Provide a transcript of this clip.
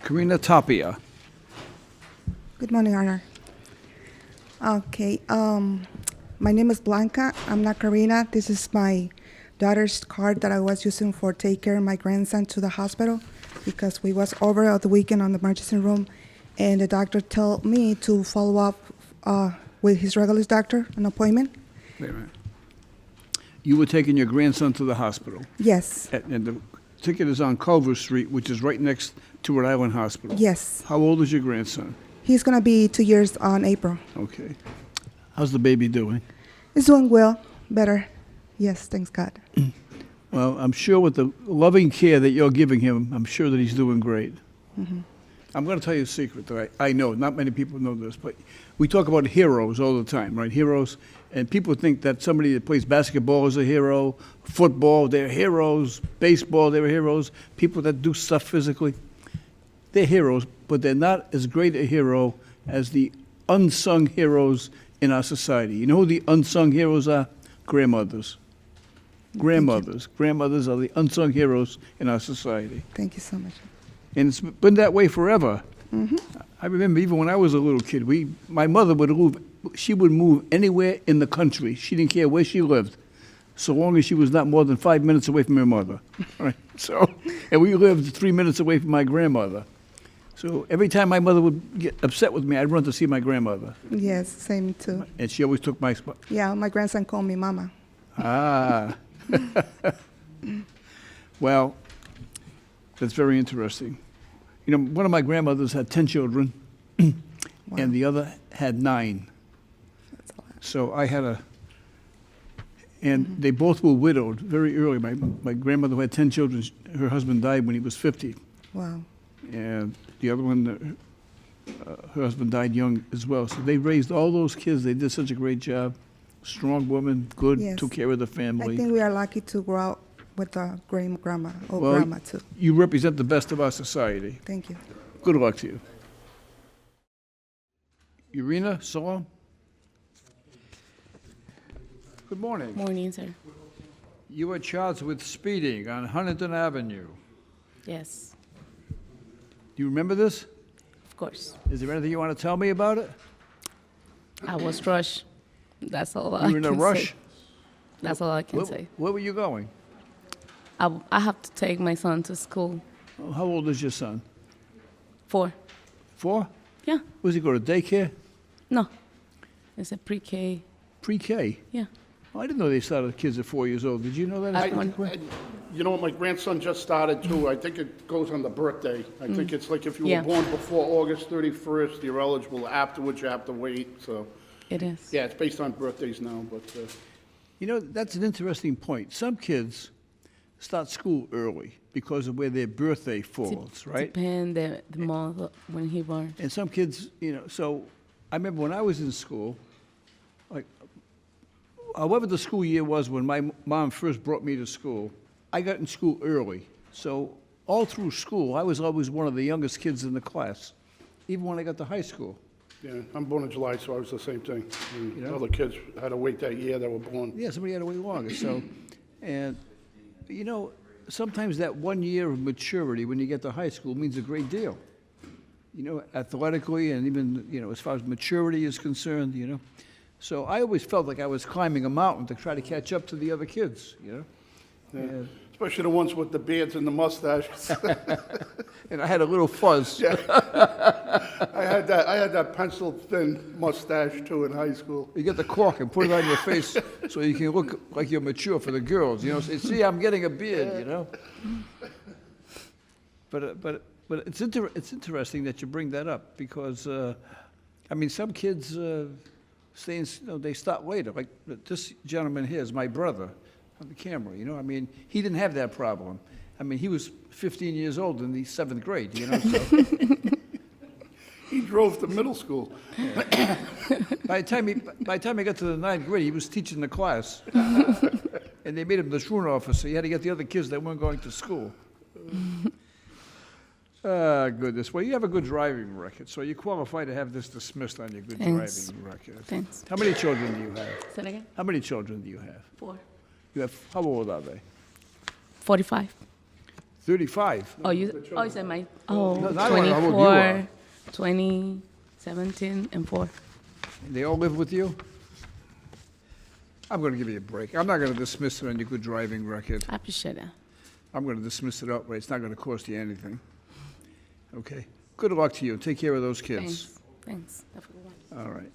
Karina Tapia. Good morning, Honor. Okay, my name is Blanca. I'm not Karina. This is my daughter's card that I was using for take care of my grandson to the hospital because we was over at the weekend on the emergency room, and the doctor told me to follow up with his regular doctor, an appointment. Wait a minute. You were taking your grandson to the hospital, Yes, and the ticket is on Culver Street, which is right next to Rhode Island Hospital. yes. How old is your grandson? He's gonna be 2 years on April. Okay. How's the baby doing? He's doing well, better. Yes, thanks God. Well, I'm sure with the loving care that you're giving him, I'm sure that he's doing great. I'm going to tell you a secret that I know. Not many people know this, but we talk about heroes all the time, right? Heroes. And people think that somebody that plays basketball is a hero, football, they're heroes, baseball, they're heroes, people that do stuff physically, they're heroes, but they're not as great a hero as the unsung heroes in our society. You know who the unsung heroes are? Grandmothers. Grandmothers. Grandmothers are the unsung heroes in our society. Thank you so much. And it's been that way forever. I remember even when I was a little kid, my mother would move anywhere in the country. She didn't care where she lived, so long as she was not more than 5 minutes away from her mother. Right? So, and we lived 3 minutes away from my grandmother. So every time my mother would get upset with me, I'd run to see my grandmother. Yes, same too. And she always took my spot. Yeah, my grandson called me Mama. Ah. Well, that's very interesting. You know, one of my grandmothers had 10 children, and the other had 9. That's a lot. So I had and they both were widowed very early. My grandmother who had 10 children, her husband died when he was 50. Wow. And the other one, her husband died young as well. So they raised all those kids. They did such a great job. Strong woman, good, Yes. took care of the family. I think we are lucky to grow up with a great grandma or Well, grandma too. You represent the best of our society. Thank you. Good luck to you. Irina Salam? Good morning. Morning, sir. You were charged with speeding on Huntington Avenue. Yes, Do you remember this? of course. Is there anything you want to tell me about it? I was rushed. That's all I You were in a can rush? say. That's all I can say. Where were you going? I have to take my son to school. Oh, how old is your son? 4. 4? Yeah. Was he go to daycare? No. It's a pre-K. Pre-K? Yeah. Oh, I didn't know they started kids at 4 years old. Did you know that? You know what, my grandson just started too. I think it goes on the birthday. I think it's like if you Yeah. were born before August 31st, you're eligible. Afterwards, you have to wait, so. It is. Yeah, it's based on birthdays now, but, You know, that's an interesting point. Some kids start school early because of where their birthday falls, right? Depend the month when he born. And some kids, you know, so I remember when I was in school, like, however the school year was when my mom first brought me to school, I got in school early. So all through school, I was always one of the youngest kids in the class, even when I got to high school. yeah, I'm born in July, so I was the same thing. And You know? other kids had to wait that year that were born. Yeah, somebody had to wait longer. So, and, you know, sometimes that 1 year of maturity when you get to high school means a great deal. You know, athletically and even, you know, as far as maturity is concerned, you know. So I always felt like I was climbing a mountain to try to catch up to the other kids, you know. Yeah. Especially the ones with the beards and the mustaches. And I had a little fuzz. I had that pencil thin mustache too in high school. You get the cork and put it on your face so you can look like you're mature for the girls, you know. Say, see, I'm getting a beard, you know. But it's interesting that you bring that up because, I mean, some kids they start later. Like this gentleman here is my brother on the camera, you know. I mean, he didn't have that problem. I mean, he was 15 years old in the 7th grade, you know. So. He drove to middle school. By the time he got to the 9th grade, he was teaching the class. And they made him the truant officer. He had to get the other kids that weren't going to school. Goodness. Well, you have a good driving record, so you qualify to have this dismissed on your good Thanks. driving record. Thanks. How many children do you have? Say that again? How many children do you have? 4. You have, how old are they? 45. 35? Oh, you said my, oh, No, not how old you are. 24, 20, 17, and 4. They all live with you? I'm going to give you a break. I'm not going to dismiss it on your good driving record. I appreciate that. I'm going to dismiss it outright. It's not going to cost you anything. Okay? Good luck to you. Take care of those kids. Thanks. Thanks. Have a good one. All right.